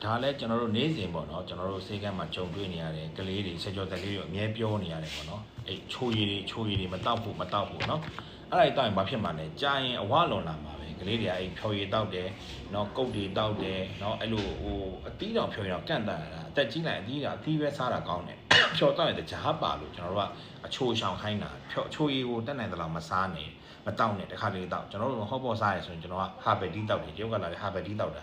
ဒါလည်းကျွန်တော်တို့နေ့စဉ်ပေါ့နော်ကျွန်တော်တို့စေကမ်းမှာကြုံတွေ့နေရတယ်ကလေးတွေဆက်ကြောတဲ့လေးတွေအမြဲပြောနေရတယ်ပေါ့နော်အဲ့ချိုးရည်တွေမတောက်ဘူးနော်အဲ့ဒါတောက်ရင်ဘာဖြစ်မှာလဲကြာရင်အဝလွန်လာမှာပဲကလေးတွေကအဲ့ဖြော်ရည်တောက်တယ်နော်ကုတ်တွေတောက်တယ်နော်အဲ့လိုဟိုအသီးတော်ဖြော်ရည်တော့ကန့်တတ်တာအသက်ကြီးလိုက်အသီးပဲစားတာကောင်းတယ်ဖြော်တောက်ရင်တကြားပါလို့ကျွန်တော်တို့ကအချိုးရှောင်ခိုင်းတာချိုးရည်ကိုတက်နိုင်သလားမစားနဲ့မတောက်နဲ့တခါလေးတောက်ကျွန်တော်တို့ဟောပေါ်စားရဆိုရင်ကျွန်တော်ကဟာဘက်တီးတောက်တယ်တရုတ်ကလာတဲ့ဟာဘက်တီးတောက်တာ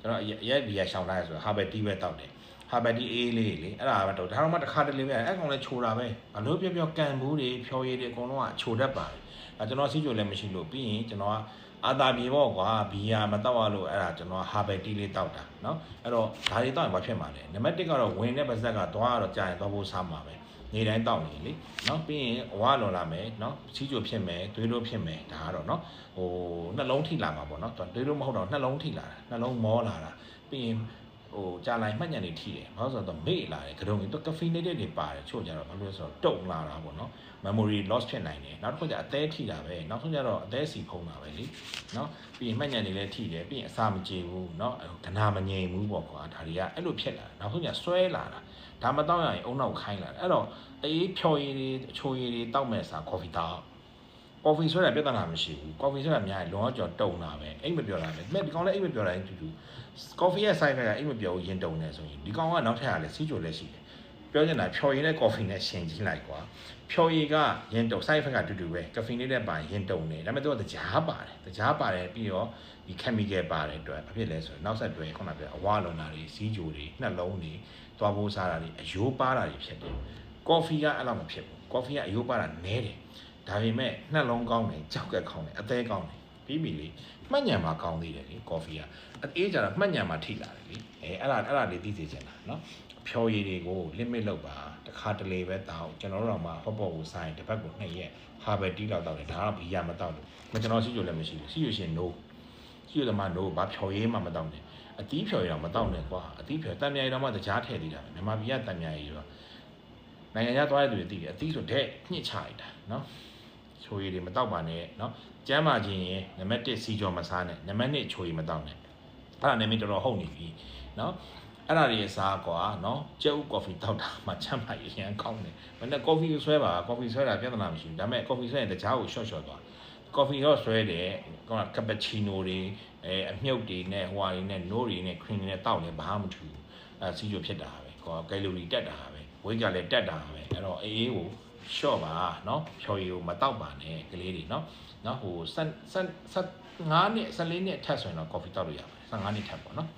ကျွန်တော်ရက်ဘီရရှောင်ထားရဆိုဟာဘက်တီးပဲတောက်တယ်ဟာဘက်တီးအေးလေးလေအဲ့ဒါပဲတော့ဒါတော့မှတစ်ခါတလေပဲအဲ့ကောင်လည်းချိုတာပဲဘာလို့ပြောကန်ဘူးတွေဖြော်ရည်တွေအကုန်လုံးကချိုတတ်ပါတယ်အဲ့ကျွန်တော်စီးကြိုလည်းမရှိလို့ပြီးရင်ကျွန်တော်ကအာသာပြေပေါ့ကွာဘီယာမတောက်ရလို့အဲ့ဒါကျွန်တော်ဟာဘက်တီးလေးတောက်တာနော်အဲ့တော့ဒါတွေတောက်ရင်ဘာဖြစ်မှာလဲနံပါတ်1ကတော့ဝင်တဲ့ပါဇက်ကသွားတော့ကြာရင်သွားဖို့စားမှာပဲနေတိုင်းတောက်နေလေနော်ပြီးရင်အဝါလွန်လာမယ်နော်စီးကြိုဖြစ်မယ်သွေးလို့ဖြစ်မယ်ဒါကတော့နော်ဟိုနှလုံးထိလာမှာပေါ့နော်သွေးလို့မဟုတ်တော့နှလုံးထိလာတာနှလုံးမောလာတာပြီးရင်ဟိုကြာလိုက်မှတ်ညံနေထိတယ်ဘာလို့ဆိုတော့မေ့လာတယ်ကြုံရင်တော့ caffeinated တွေပါတယ်ချို့ကြတော့ဘာလို့လဲဆိုတော့တုံလာတာပေါ့နော် memory loss ဖြစ်နိုင်တယ်နောက်တစ်ခုကျအသေးထိတာပဲနောက်ဆုံးကျတော့အသေးစီဖုံးတာပဲလေနော်ပြီးရင်မှတ်ညံနေလဲထိတယ်ပြီးရင်အစာမကြေဘူးနော်ကနာမငြိမ်ဘူးပေါ့ကွာဒါတွေကအဲ့လိုဖြစ်လာနောက်ဆုံးကျဆွဲလာတာဒါမတောက်ရရင်အုံနောက်ခိုင်းလာတယ်အဲ့တော့အေးဖြော်ရည်တွေအချိုရည်တွေတောက်မဲ့စာ coffee တောက် coffee ဆွဲတာပြဿနာမရှိဘူး coffee ဆွဲတာများရင်လုံးဝကြော်တုံတာပဲအိတ်မပြောတာပဲဒီကောင်လည်းအိတ်မပြောတာရင်တူ coffee ရဲ့ side ကအိတ်မပြောဘူးရင်တုံနေဆိုရင်ဒီကောင်ကနောက်ထပ်ကလည်းစီးကြိုလည်းရှိတယ်ပြောချင်တာဖြော်ရည်နဲ့ coffee နဲ့ရှင်ကြည့်လိုက်ကွာဖြော်ရည်ကရင်တုံ side effect ကတူပဲ caffeine နဲ့ပါရင်တုံနေဒါပေမဲ့သူကတကြားပါတယ်ပြီးတော့ဒီ chemical ပါတယ်အတွက်ဘာဖြစ်လဲဆိုတော့နောက်ဆက်တွဲခုနပြောအဝါလွန်တာတွေစီးကြိုတွေနှလုံးတွေသွားဖို့စားတာတွေအယိုးပါတာတွေဖြစ်တယ် coffee ကအဲ့လိုမဖြစ်ဘူး coffee ကအယိုးပါတာနဲတယ်ဒါပေမဲ့နှလုံးကောင်းတယ်ကြောက်ကကောင်းတယ်အသေးကောင်းတယ်ပြီးပြီလေမှတ်ညံမှာကောင်းသေးတယ်လေ coffee ကအေးကြတော့မှတ်ညံမှာထိလာတယ်လေအဲ့ဒါလေးသိစေချင်တာနော်ဖြော်ရည်တွေကို limit လုပ်ပါတစ်ခါတလေပဲတောက်ကျွန်တော်တို့တော့မှဟော့ပေါ့ကိုစားရင်တစ်ပတ်ကို2ရက်ဟာဘယ်တီးလောက်တောက်တယ်ဒါတော့ဘီယာမတောက်လို့ကျွန်တော်စီးကြိုလည်းမရှိဘူးစီးကြိုရှင် no စီးကြိုသမား no ဘာဖြော်ရည်မှမတောက်နဲ့အသီးဖြော်ရည်တော့မတောက်နဲ့ကွာအသီးဖြော်တန်မြာရည်တော့မှတကြားထည့်သေးတာပဲမြန်မာပြည်ကတန်မြာရည်တော့နိုင်ငံခြားသွားတဲ့သူတွေသိတယ်အသီးဆိုတဲ့ညှစ်ချလိုက်တာနော်ချိုရည်တွေမတောက်ပါနဲ့နော်ကျမ်းမာခြင်းရင်နံပါတ်1စီကြော်မစားနဲ့နံပါတ်2ချိုရည်မတောက်နဲ့အဲ့ဒါနာမည်တော်တော်ဟုတ်နေပြီနော်အဲ့ဒါတွေစားကွာနော်ကျဲဥကော်ဖီတောက်တာမှချမ်းပါရရန်ကောင်းတယ်မနေ့ကော်ဖီဆွဲပါကော်ဖီဆွဲတာပြဿနာမရှိဘူးဒါပေမဲ့ကော်ဖီဆွဲရင်တကြားကိုရှော့သွားကော်ဖီတော့ဆွဲတယ်ကပချီနိုတွေအမြုပ်တွေနဲ့ဟိုဟာတွေနဲ့နိုးတွေနဲ့ခရင်တွေနဲ့တောက်တယ်ဘာမှမထူဘူးစီဂျိုဖြစ်တာပဲကယ်လိုရီတက်တာပဲဝိတ်ကလည်းတက်တာပဲအဲ့တော့အေးကိုရှော့ပါနော်ဖြော်ရည်ကိုမတောက်ပါနဲ့ကလေးတွေနော်ဟို15နှစ်14နှစ်ထပ်ဆိုရင်တော့ကော်ဖီတောက်လို့ရပါတယ်15နှစ်ထပ်ပေါ့နော်